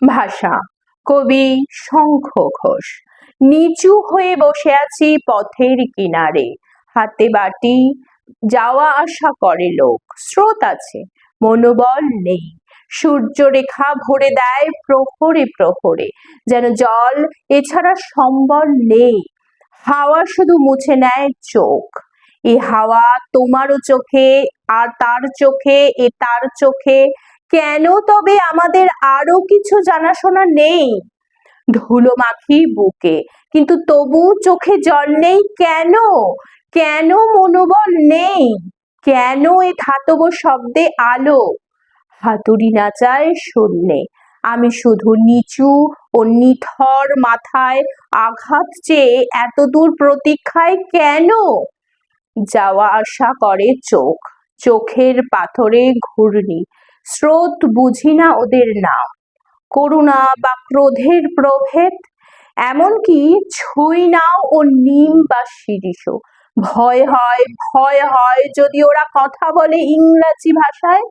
ভাষা কবি শঙ্খ ঘোষ। নিচু হয়ে বসে আছি পথের কিনারে, হাতে বাটি, যাওয়া আসা করে লোক। স্রোত আছে, মনোবল নেই। সূর্যরেখা ভরে দেয় প্রহরে প্রহরে, যেন জল এছাড়া সম্বল নেই। হাওয়া শুধু মুছে নেয় চোখ। এ হাওয়া তোমারও চোখে, আর তার চোখে, এ তার চোখে। কেন তবে আমাদের আরো কিছু জানাশোনা নেই? ধুলো মাখি বুকে, কিন্তু তবু চোখে জল নেই কেন? কেন মনোবল নেই? কেন এ ধাতব শব্দে আলো? হাতুড়ি নাচায় শূন্যে, আমি শুধু নিচু ও নিথর মাথায় আঘাত চেয়ে এত দূর প্রতীক্ষায় কেন? যাওয়া আসা করে চোখ, চোখের পাথরে ঘূর্ণি। স্রোত বুঝি না ওদের নাম, করুণা বা ক্রোধের প্রভেদ। এমনকি ছুঁই নাও ও নিম বা শিরীষও। ভয় হয়, ভয় হয় যদি ওরা কথা বলে ইংরাজি ভাষায়।